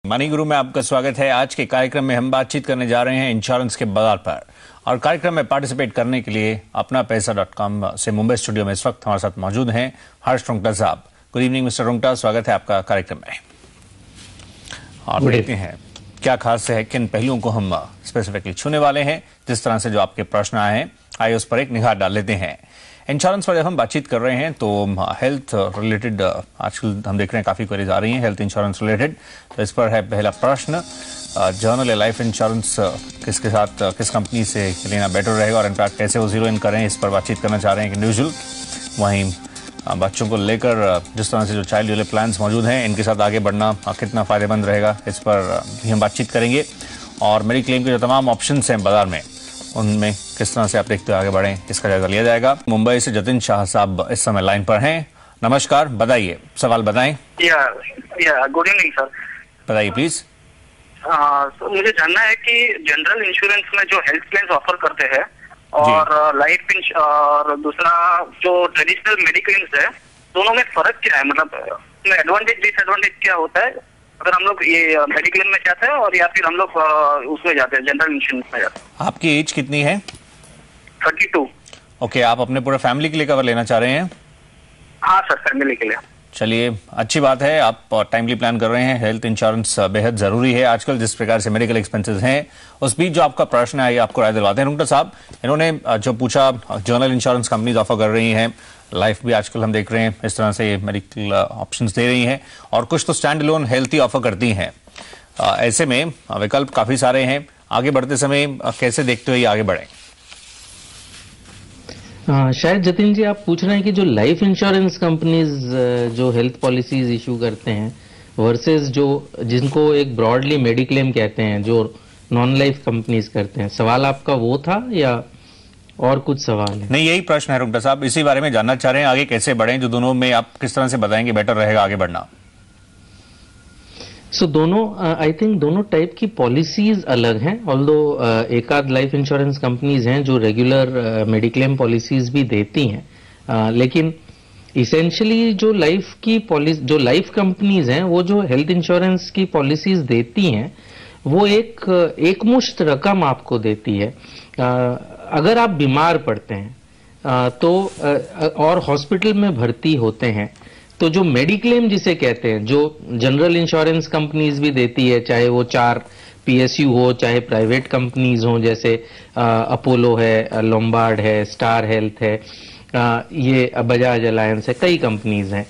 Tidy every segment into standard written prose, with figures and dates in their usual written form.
Money गुरु में आपका स्वागत है। आज के कार्यक्रम में हम बातचीत करने जा रहे हैं इंश्योरेंस के बाजार पर, और कार्यक्रम में पार्टिसिपेट करने के लिए अपनापैसा.com से मुंबई स्टूडियो में इस वक्त हमारे साथ मौजूद हैं हर्ष रुंगटा साहब। गुड इवनिंग मिस्टर रुंगटा, स्वागत है आपका कार्यक्रम में। और देखते हैं क्या खास है, किन पहलुओं को हम स्पेसिफिकली छूने वाले हैं। जिस तरह से जो आपके प्रश्न आए हैं, आइए उस पर एक निगाह डाल लेते हैं। इंश्योरेंस पर जब हम बातचीत कर रहे हैं तो हेल्थ रिलेटेड आजकल हम देख रहे हैं काफी क्वेरीज आ रही हैं हेल्थ इंश्योरेंस रिलेटेड। तो इस पर है पहला प्रश्न, जर्नल लाइफ इंश्योरेंस किसके साथ, किस कंपनी से लेना बेटर रहेगा, और इनफैक्ट कैसे वो जीरो इन करें, इस पर बातचीत करना चाह रहे हैं इंडिविजुअल। वहीं बच्चों को लेकर जिस तरह से जो चाइल्ड रिलेटेड प्लान्स मौजूद हैं, इनके साथ आगे बढ़ना कितना फायदेमंद रहेगा, इस पर भी हम बातचीत करेंगे। और मेडिक्लेम के जो तमाम ऑप्शन हैं बाजार में, उनमें किस तरह से आप देखते हुए आगे बढ़ें, इसका जायजा लिया जाएगा। मुंबई से जतिन शाह साहब इस समय लाइन पर हैं। नमस्कार, बताइए, सवाल बताएं। Good evening sir. बताइए प्लीज। तो मुझे जानना है कि जनरल इंश्योरेंस में जो हेल्थ प्लान्स ऑफर करते हैं और लाइफ और दूसरा जो ट्रेडिशनल मेडिक्लेम्स है, दोनों में फर्क क्या है? मतलब एडवांटेज डिसएडवांटेज क्या होता है अगर हम लोग ये मेडिक्लेम में जाते हैं और या फिर हम लोग उसमें जाते हैं, जनरल इंश्योरेंस में जाते हैं? आपकी एज कितनी है? 32। ओके, आप अपने पूरे फैमिली के लिए कवर लेना चाह रहे हैं? हाँ सर, फैमिली के लिए। चलिए, अच्छी बात है, आप टाइमली प्लान कर रहे हैं। हेल्थ इंश्योरेंस बेहद जरूरी है आजकल, जिस प्रकार से मेडिकल एक्सपेंसेस हैं। उस बीच जो आपका प्रश्न है, आपको राय दिलवाते हैं। रुंगटा साहब, इन्होंने जो पूछा, जनरल इंश्योरेंस कंपनीज ऑफर कर रही हैं, लाइफ भी आजकल हम देख रहे हैं इस तरह से मेडिकल ऑप्शंस दे रही हैं, और कुछ तो स्टैंड अलोन हेल्थ ही ऑफर करती हैं। ऐसे में विकल्प काफी सारे हैं। आगे बढ़ते समय कैसे देखते हुए आगे बढ़ें? शायद जतिन जी आप पूछ रहे हैं कि जो लाइफ इंश्योरेंस कंपनीज जो हेल्थ पॉलिसीज इशू करते हैं वर्सेस जो जिनको एक ब्रॉडली मेडिक्लेम कहते हैं, जो नॉन लाइफ कंपनीज करते हैं, सवाल आपका वो था या और कुछ सवाल है? नहीं, यही प्रश्न है रुंगटा साहब, इसी बारे में जानना चाह रहे हैं। आगे कैसे बढ़ें, जो दोनों में आप किस तरह से बताएंगे बेटर रहेगा आगे बढ़ना? दोनों आई थिंक दोनों टाइप की पॉलिसीज अलग हैं। ऑल्दो एक आध लाइफ इंश्योरेंस कंपनीज हैं जो रेगुलर मेडिक्लेम पॉलिसीज भी देती हैं, लेकिन इसेंशियली जो लाइफ कंपनीज हैं, वो जो हेल्थ इंश्योरेंस की पॉलिसीज देती हैं, वो एक मुश्त रकम आपको देती है। अगर आप बीमार पड़ते हैं तो और हॉस्पिटल में भर्ती होते हैं, तो जो मेडिक्लेम जिसे कहते हैं, जो जनरल इंश्योरेंस कंपनीज भी देती है, चाहे वो 4 पीएसयू हो, चाहे प्राइवेट कंपनीज हो, जैसे अपोलो है, लोम्बार्ड है, स्टार हेल्थ है, ये बजाज अलायंस है, कई कंपनीज हैं।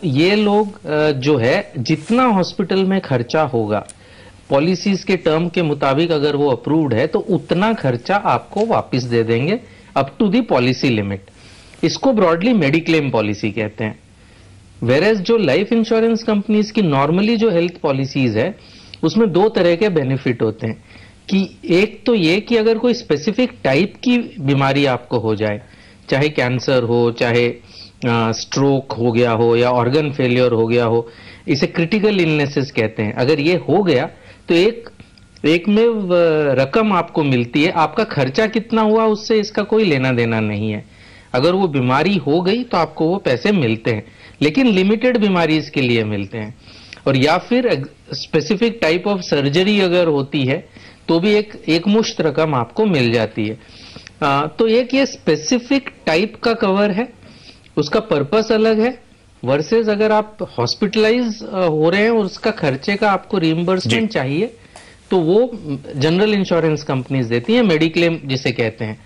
ये लोग जो है जितना हॉस्पिटल में खर्चा होगा पॉलिसीज के टर्म के मुताबिक, अगर वो अप्रूव्ड है तो उतना खर्चा आपको वापस दे देंगे up to the policy limit. इसको ब्रॉडली मेडिक्लेम पॉलिसी कहते हैं। वेरेज जो लाइफ इंश्योरेंस कंपनीज की नॉर्मली जो हेल्थ पॉलिसीज है, उसमें 2 तरह के बेनिफिट होते हैं। कि एक तो ये कि अगर कोई स्पेसिफिक टाइप की बीमारी आपको हो जाए, चाहे कैंसर हो, चाहे स्ट्रोक हो गया हो, या ऑर्गन फेलियर हो गया हो, इसे क्रिटिकल इलनेसेस कहते हैं। अगर ये हो गया तो एक में रकम आपको मिलती है। आपका खर्चा कितना हुआ उससे इसका कोई लेना देना नहीं है। अगर वो बीमारी हो गई तो आपको वो पैसे मिलते हैं, लेकिन लिमिटेड बीमारीज के लिए मिलते हैं। और या फिर स्पेसिफिक टाइप ऑफ सर्जरी अगर होती है तो भी एक मुश्त रकम आपको मिल जाती है। तो एक ये स्पेसिफिक टाइप का कवर है, उसका पर्पस अलग है, वर्सेस अगर आप हॉस्पिटलाइज हो रहे हैं और उसका खर्चे का आपको रिइंबर्समेंट चाहिए, तो वो जनरल इंश्योरेंस कंपनीज देती हैं, मेडिक्लेम जिसे कहते हैं।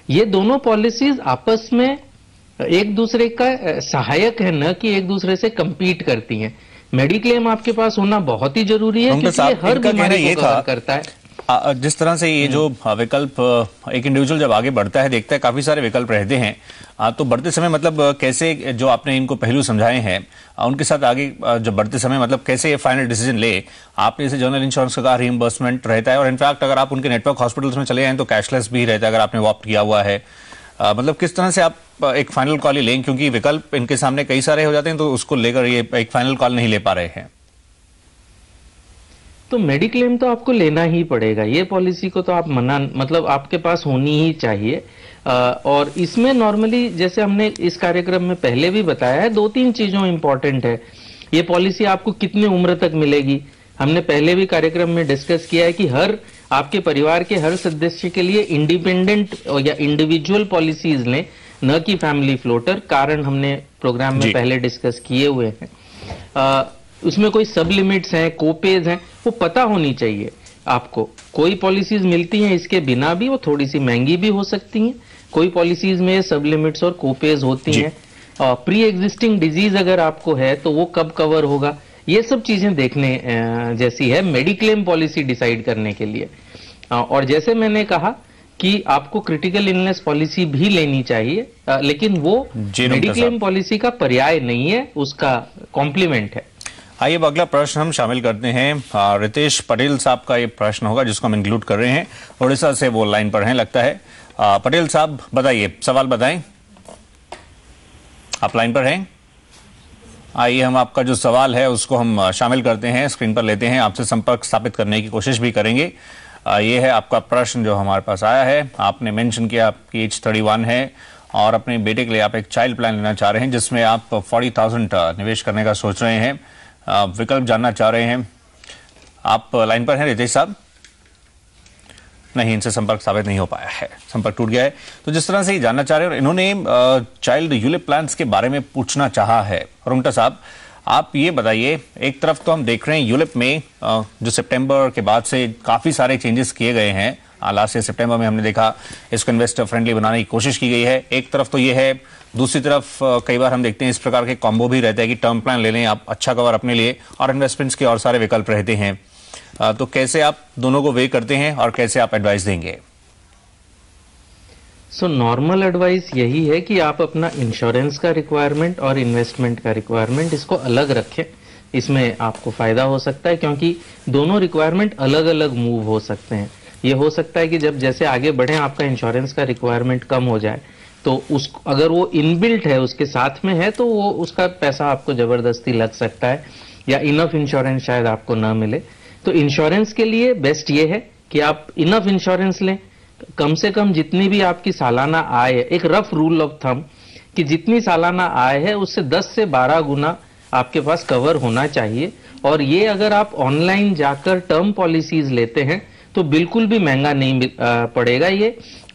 ये दोनों पॉलिसीज आपस में एक दूसरे का सहायक है, न कि एक दूसरे से कंपीट करती हैं। मेडिक्लेम आपके पास होना बहुत ही जरूरी है क्योंकि ये हर बीमारी को कवर करता है। जिस तरह से ये जो विकल्प एक इंडिविजुअल जब आगे बढ़ता है, देखता है काफी सारे विकल्प रहते हैं, तो बढ़ते समय मतलब कैसे जो आपने इनको पहलू समझाए हैं उनके साथ आगे जब बढ़ते समय मतलब कैसे ये फाइनल डिसीजन ले? आपने जैसे जनरल इंश्योरेंस का रीइंबर्समेंट रहता है, और इनफैक्ट अगर आप उनके नेटवर्क हॉस्पिटल्स में चले जाएं तो कैशलेस भी रहता है अगर आपने वो ऑप्ट किया हुआ है। मतलब किस तरह से आप एक फाइनल कॉल ही लें, क्योंकि विकल्प इनके सामने कई सारे हो जाते हैं, तो उसको लेकर ये एक फाइनल कॉल नहीं ले पा रहे हैं। तो मेडिक्लेम तो आपको लेना ही पड़ेगा, ये पॉलिसी को तो आप मतलब आपके पास होनी ही चाहिए। और इसमें नॉर्मली जैसे हमने इस कार्यक्रम में पहले भी बताया है, 2-3 चीजों इंपॉर्टेंट है। ये पॉलिसी आपको कितनी उम्र तक मिलेगी, हमने पहले भी कार्यक्रम में डिस्कस किया है कि हर आपके परिवार के हर सदस्य के लिए इंडिपेंडेंट या इंडिविजुअल पॉलिसीज लें, न कि फैमिली फ्लोटर। कारण हमने प्रोग्राम में पहले डिस्कस किए हुए हैं। उसमें कोई सब लिमिट्स हैं, कोपेज हैं, वो पता होनी चाहिए आपको। कोई पॉलिसीज मिलती हैं इसके बिना भी, वो थोड़ी सी महंगी भी हो सकती हैं। कोई पॉलिसीज में सब लिमिट्स और कोपेज होती हैं। प्री एग्जिस्टिंग डिजीज अगर आपको है तो वो कब कवर होगा, ये सब चीजें देखने जैसी है मेडिक्लेम पॉलिसी डिसाइड करने के लिए। और जैसे मैंने कहा कि आपको क्रिटिकल इलनेस पॉलिसी भी लेनी चाहिए, लेकिन वो मेडिक्लेम पॉलिसी का पर्याय नहीं है, उसका कॉम्प्लीमेंट है। आइए अब अगला प्रश्न हम शामिल करते हैं। रितेश पटेल साहब का ये प्रश्न होगा जिसको हम इंक्लूड कर रहे हैं। उड़ीसा से वो लाइन पर हैं लगता है। पटेल साहब बताइए, सवाल बताएं। आप लाइन पर हैं? आइए हम आपका जो सवाल है उसको हम शामिल करते हैं, स्क्रीन पर लेते हैं, आपसे संपर्क स्थापित करने की कोशिश भी करेंगे। ये है आपका प्रश्न जो हमारे पास आया है। आपने मेंशन किया आपकी एज 31 है और अपने बेटे के लिए आप एक चाइल्ड प्लान लेना चाह रहे हैं जिसमें आप 40,000 निवेश करने का सोच रहे हैं, विकल्प जानना चाह रहे हैं। आप लाइन पर हैं रितेश साहब? नहीं, इनसे संपर्क स्थापित नहीं हो पाया है, संपर्क टूट गया है। तो जिस तरह से ये जानना चाह रहे हैं, इन्होंने चाइल्ड यूलिप प्लान्स के बारे में पूछना चाहा है। रुंगटा साहब, आप ये बताइए, एक तरफ तो हम देख रहे हैं यूलिप में जो सितंबर के बाद से काफी सारे चेंजेस किए गए हैं। लास्ट ईयर सितंबर में हमने देखा इसको इन्वेस्टर फ्रेंडली बनाने की कोशिश की गई है। एक तरफ तो ये है, दूसरी तरफ कई बार हम देखते हैं इस प्रकार के कॉम्बो भी रहता है कि टर्म प्लान ले लें आप, अच्छा कवर अपने लिए, और इन्वेस्टमेंट्स के और सारे विकल्प रहते हैं। तो कैसे आप दोनों को वे करते हैं और कैसे आप एडवाइस देंगे? नॉर्मल एडवाइस यही है कि आप अपना इंश्योरेंस का रिक्वायरमेंट और इन्वेस्टमेंट का रिक्वायरमेंट इसको अलग रखें। इसमें आपको फायदा हो सकता है क्योंकि दोनों रिक्वायरमेंट अलग अलग मूव हो सकते हैं। ये हो सकता है कि जब जैसे आगे बढ़े आपका इंश्योरेंस का रिक्वायरमेंट कम हो जाए तो उस अगर वो इनबिल्ट है, उसके साथ में है, तो वो उसका पैसा आपको जबरदस्ती लग सकता है या इनफ इंश्योरेंस शायद आपको ना मिले। तो इंश्योरेंस के लिए बेस्ट ये है कि आप इनफ इंश्योरेंस लें। कम से कम जितनी भी आपकी सालाना आय है, एक रफ रूल ऑफ थंब कि जितनी सालाना आय है उससे 10 से 12 गुना आपके पास कवर होना चाहिए। और ये अगर आप ऑनलाइन जाकर टर्म पॉलिसीज लेते हैं तो बिल्कुल भी महंगा नहीं पड़ेगा। ये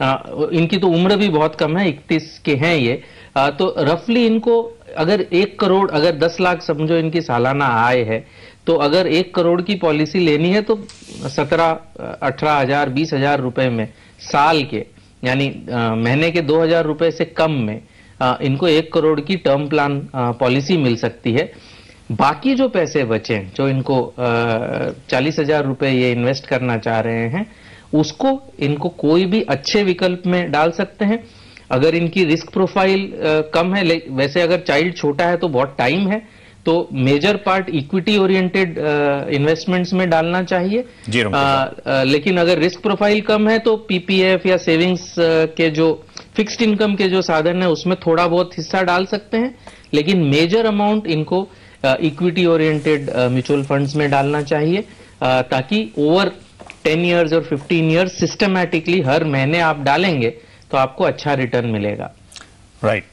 इनकी तो उम्र भी बहुत कम है, 31 के हैं ये। तो रफली इनको अगर 1 करोड़, अगर 10 लाख समझो इनकी सालाना आय है, तो अगर 1 करोड़ की पॉलिसी लेनी है तो 17-18 हजार 20 हजार रुपए में साल के, यानी महीने के 2,000 रुपए से कम में इनको 1 करोड़ की टर्म प्लान पॉलिसी मिल सकती है। बाकी जो पैसे बचे, जो इनको 40,000 रुपए ये इन्वेस्ट करना चाह रहे हैं, उसको इनको कोई भी अच्छे विकल्प में डाल सकते हैं। अगर इनकी रिस्क प्रोफाइल कम है, वैसे अगर चाइल्ड छोटा है तो बहुत टाइम है, तो major part equity oriented investments में डालना चाहिए। लेकिन अगर रिस्क प्रोफाइल कम है तो पीपीएफ या सेविंग्स के जो फिक्स्ड इनकम के जो साधन है उसमें थोड़ा बहुत हिस्सा डाल सकते हैं। लेकिन मेजर अमाउंट इनको इक्विटी ओरिएंटेड म्यूचुअल फंड्स में डालना चाहिए, ताकि ओवर 10 इयर्स और 15 इयर्स सिस्टमैटिकली हर महीने आप डालेंगे तो आपको अच्छा रिटर्न मिलेगा। राइट।